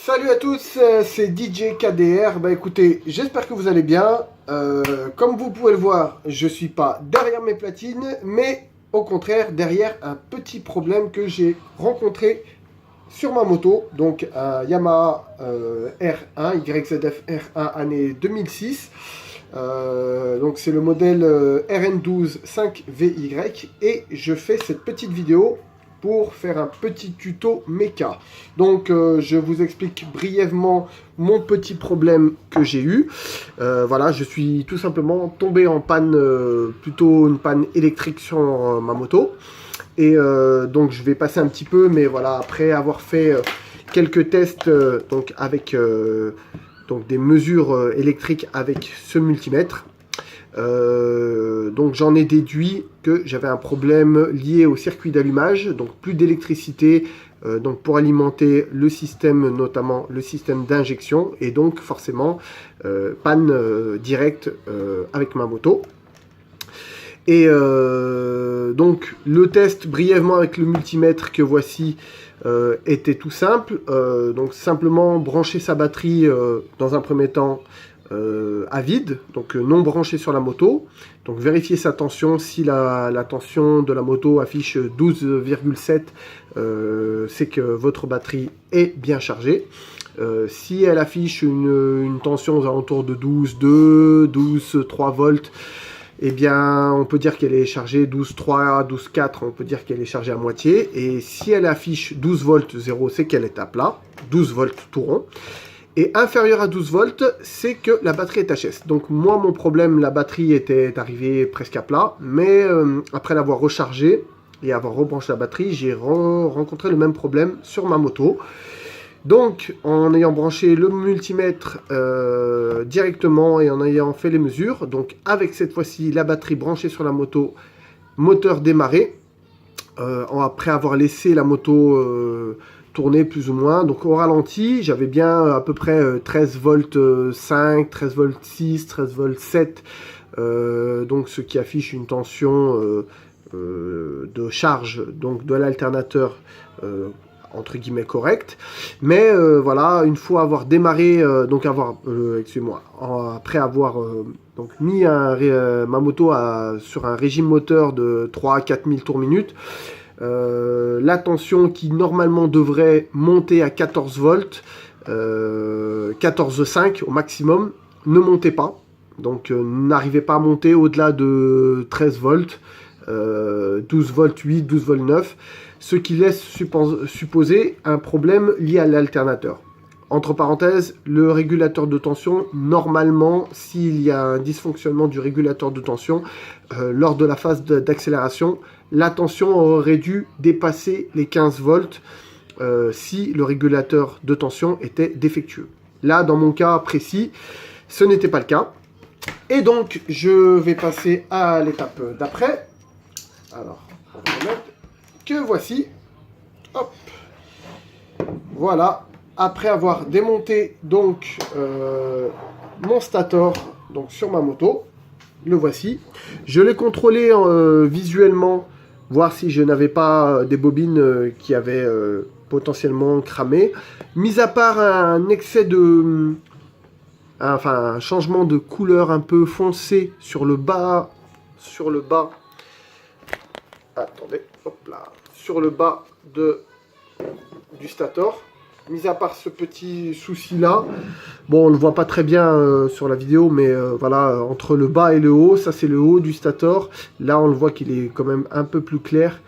Salut à tous, c'est DJ KDR. Bah écoutez, j'espère que vous allez bien. Comme vous pouvez le voir, je suis pas derrière mes platines, mais au contraire derrière un petit problème que j'ai rencontré sur ma moto. Donc un Yamaha R1, YZF R1 année 2006. Donc c'est le modèle RN12 5VY et je fais cette petite vidéo pour faire un petit tuto méca. Donc je vous explique brièvement mon petit problème que j'ai eu. Voilà, je suis tout simplement tombé en panne, plutôt une panne électrique sur ma moto. Et donc je vais passer un petit peu, mais voilà, après avoir fait quelques tests donc avec donc des mesures électriques avec ce multimètre. Donc j'en ai déduit que j'avais un problème lié au circuit d'allumage, donc plus d'électricité donc pour alimenter le système, notamment le système d'injection, et donc forcément panne directe avec ma moto. Et donc le test brièvement avec le multimètre que voici était tout simple. Donc simplement brancher sa batterie dans un premier temps à vide, donc non branché sur la moto. Donc vérifier sa tension. Si la tension de la moto affiche 12,7, c'est que votre batterie est bien chargée. Si elle affiche une tension aux alentours de 12,2, 12,3 volts, eh bien, on peut dire qu'elle est chargée 12,3, 12,4, on peut dire qu'elle est chargée à moitié. Et si elle affiche 12 volts 0, c'est qu'elle est à plat, 12 volts tout rond. Et inférieur à 12 volts, c'est que la batterie est HS. Donc moi, mon problème, la batterie était arrivée presque à plat, mais après l'avoir rechargée et avoir rebranché la batterie, j'ai rencontré le même problème sur ma moto. Donc, en ayant branché le multimètre directement et en ayant fait les mesures, donc avec cette fois-ci la batterie branchée sur la moto, moteur démarré, après avoir laissé la moto tourner plus ou moins, donc au ralenti, j'avais bien à peu près 13 volts 5, 13 volts 6, 13 volts 7, donc ce qui affiche une tension de charge donc de l'alternateur entre guillemets correct, mais voilà, une fois avoir démarré, donc avoir, excusez-moi, après avoir donc mis ma moto sur un régime moteur de 3 à 4 000 tours minute, la tension qui normalement devrait monter à 14 volts, 14,5 au maximum, ne montait pas, donc n'arrivait pas à monter au-delà de 13 volts, 12 volts 8, 12 volts 9, ce qui laisse supposer un problème lié à l'alternateur. Entre parenthèses, le régulateur de tension, normalement, s'il y a un dysfonctionnement du régulateur de tension, lors de la phase d'accélération, la tension aurait dû dépasser les 15 volts si le régulateur de tension était défectueux. Là, dans mon cas précis, ce n'était pas le cas. Et donc, je vais passer à l'étape d'après. Alors, on va remettre que voici. Hop. Voilà. Après avoir démonté donc mon stator donc sur ma moto, le voici. Je l'ai contrôlé visuellement, voir si je n'avais pas des bobines qui avaient potentiellement cramé. Mis à part un excès de... enfin, un changement de couleur un peu foncé sur le bas. Attendez, hop là. Sur le bas du stator. Mis à part ce petit souci là, bon, on ne le voit pas très bien sur la vidéo, mais voilà, entre le bas et le haut, ça c'est le haut du stator. Là, on le voit qu'il est quand même un peu plus clair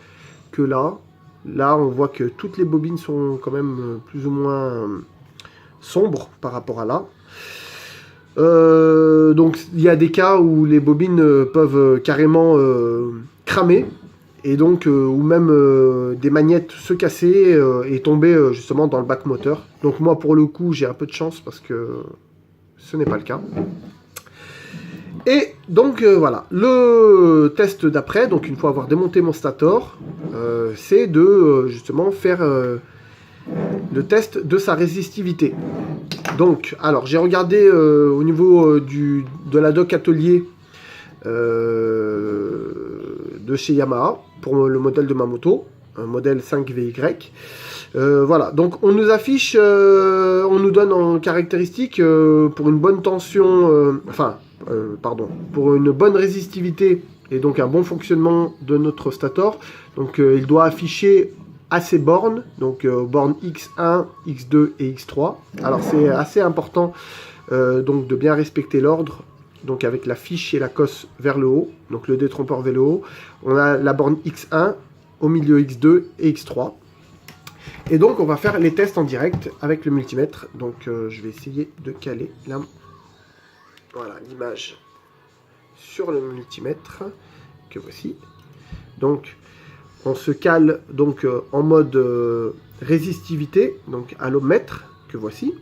que là. Là, on voit que toutes les bobines sont quand même plus ou moins sombres par rapport à là. Donc, il y a des cas où les bobines peuvent carrément cramer. Et donc, ou même des magnettes se casser et tomber justement dans le bac moteur. Donc moi, pour le coup, j'ai un peu de chance parce que ce n'est pas le cas. Et donc, voilà. Le test d'après, donc une fois avoir démonté mon stator, c'est de justement faire le test de sa résistivité. Donc, alors, j'ai regardé au niveau de la dock atelier de chez Yamaha pour le modèle de ma moto, un modèle 5VY. Voilà, donc on nous affiche on nous donne en caractéristique pour une bonne tension, pour une bonne résistivité et donc un bon fonctionnement de notre stator. Donc il doit afficher assez bornes, donc bornes X1, X2 et X3. Alors c'est assez important donc de bien respecter l'ordre, donc avec la fiche et la cosse vers le haut, donc le détrompeur vers le haut. On a la borne X1, au milieu X2 et X3. Et donc on va faire les tests en direct avec le multimètre. Donc je vais essayer de caler l'image sur le multimètre que voici. Donc on se cale donc en mode résistivité, donc à l'ohmmètre que voici.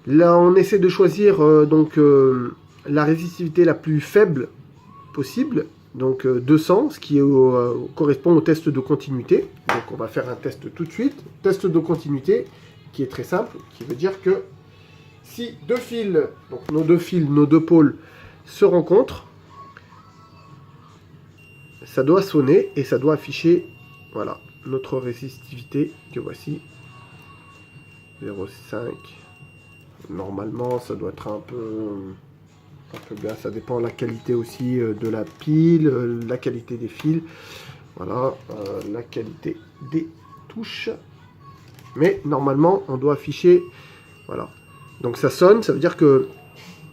Là on essaie de choisir la résistivité la plus faible possible, donc 200, ce qui correspond au test de continuité. Donc on va faire un test tout de suite. Test de continuité qui est très simple, qui veut dire que si deux fils, donc nos deux pôles se rencontrent, ça doit sonner et ça doit afficher, voilà, notre résistivité que voici, 0,5. Normalement ça doit être un peu bien, ça dépend de la qualité aussi de la pile, la qualité des fils, voilà, la qualité des touches. Mais normalement, on doit afficher, voilà. Donc ça sonne, ça veut dire que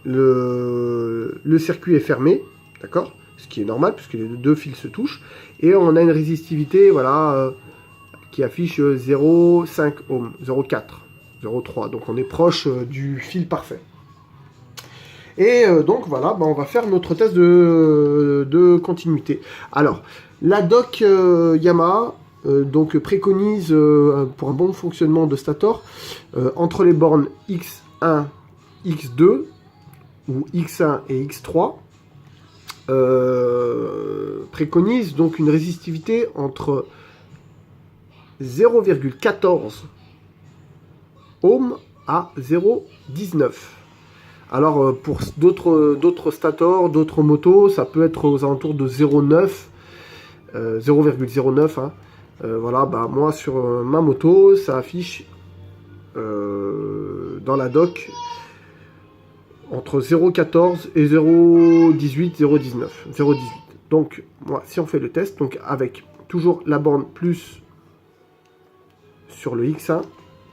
le circuit est fermé, d'accord? Ce qui est normal, puisque les deux fils se touchent. Et on a une résistivité, voilà, qui affiche 0,5 ohms, 0,4, 0,3. Donc on est proche du fil parfait. Et donc voilà, on va faire notre test de continuité. Alors, la doc Yamaha donc préconise pour un bon fonctionnement de stator entre les bornes X1, X2 ou X1 et X3 préconise donc une résistivité entre 0,14 ohms à 0,19. Alors pour d'autres stators, d'autres motos, ça peut être aux alentours de 0,9, 0,09. Hein. Voilà, moi sur ma moto, ça affiche dans la doc entre 0,14 et 0,18, 0,19. Donc moi, si on fait le test, donc avec toujours la borne plus sur le X1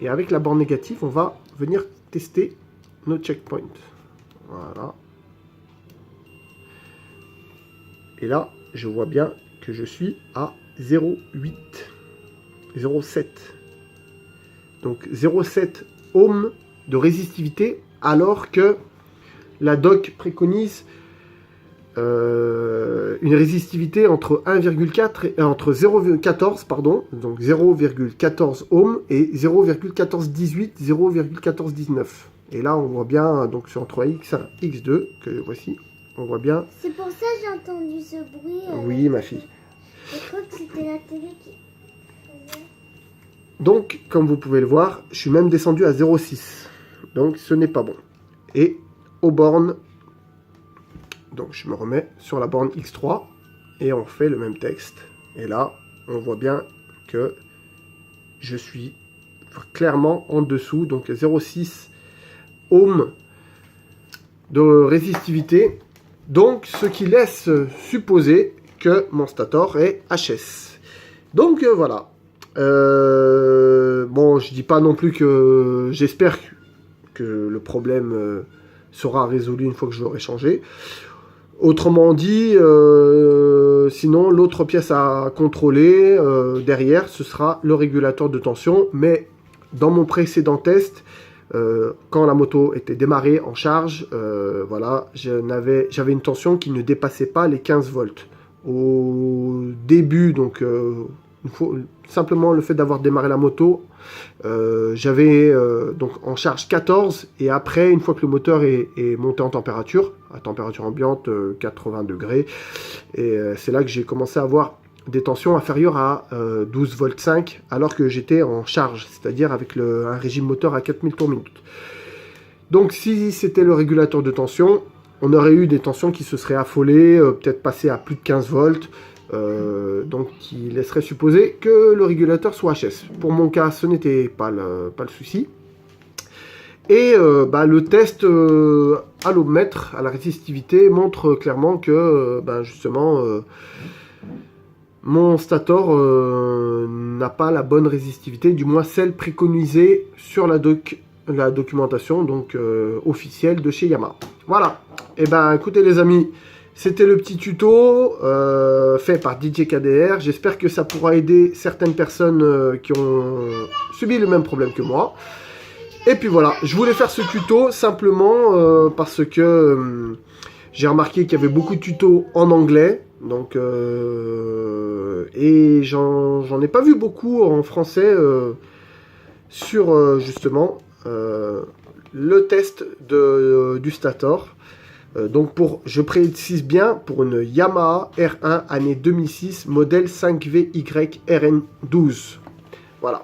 et avec la borne négative, on va venir tester nos checkpoints. Voilà. Et là, je vois bien que je suis à 0,8, 0,7. Donc 0,7 ohms de résistivité, alors que la doc préconise une résistivité entre 1,4 et entre 0,14 pardon, donc 0,14 ohms et 0,1418, 0,1419. Et là, on voit bien, donc sur entre X1 et X2, que voici, on voit bien. C'est pour ça que j'ai entendu ce bruit. Oui, ma fille. Je crois que c'était la télé qui faisait. Donc, comme vous pouvez le voir, je suis même descendu à 0,6. Donc, ce n'est pas bon. Et aux bornes, donc je me remets sur la borne X3 et on fait le même texte. Et là, on voit bien que je suis clairement en dessous, donc 0,6 ohms de résistivité, donc ce qui laisse supposer que mon stator est HS. Donc voilà. Bon, je dis pas non plus que j'espère que le problème sera résolu une fois que je l'aurai changé. Autrement dit, sinon l'autre pièce à contrôler derrière, ce sera le régulateur de tension. Mais dans mon précédent test, quand la moto était démarrée en charge, voilà, j'avais une tension qui ne dépassait pas les 15 volts. Au début, donc simplement le fait d'avoir démarré la moto, j'avais donc en charge 14, et après, une fois que le moteur est monté en température, à température ambiante 80 degrés, et c'est là que j'ai commencé à avoir des tensions inférieures à 12 volts 5, alors que j'étais en charge, c'est-à-dire avec un régime moteur à 4000 tours minute. Donc si c'était le régulateur de tension, on aurait eu des tensions qui se seraient affolées, peut-être passées à plus de 15 volts, donc qui laisserait supposer que le régulateur soit HS. Pour mon cas, ce n'était pas le souci. Et le test à l'ohmmètre, à la résistivité, montre clairement que justement mon stator n'a pas la bonne résistivité, du moins celle préconisée sur la documentation donc officielle de chez Yamaha. Voilà. Et écoutez les amis, c'était le petit tuto fait par DJ KDR. J'espère que ça pourra aider certaines personnes qui ont subi le même problème que moi. Et puis voilà, je voulais faire ce tuto simplement parce que j'ai remarqué qu'il y avait beaucoup de tutos en anglais. Donc, et j'en ai pas vu beaucoup en français sur justement le test du stator. Donc je précise bien pour une Yamaha R1 année 2006 modèle 5VY RN12. Voilà.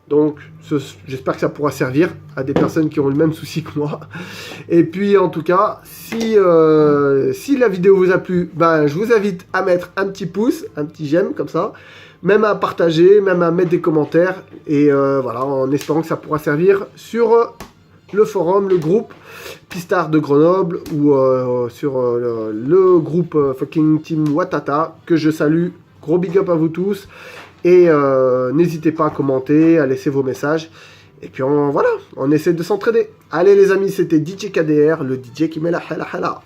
Donc j'espère que ça pourra servir à des personnes qui ont le même souci que moi. Et puis en tout cas, si la vidéo vous a plu, je vous invite à mettre un petit pouce, un petit j'aime comme ça, même à partager, même à mettre des commentaires. Et voilà, en espérant que ça pourra servir sur le forum, le groupe Pistard de Grenoble ou sur le groupe fucking Team Watata que je salue. Gros big up à vous tous. Et n'hésitez pas à commenter, à laisser vos messages. Et puis voilà, on essaie de s'entraider. Allez les amis, c'était DJ KDR, le DJ qui met la hala hala.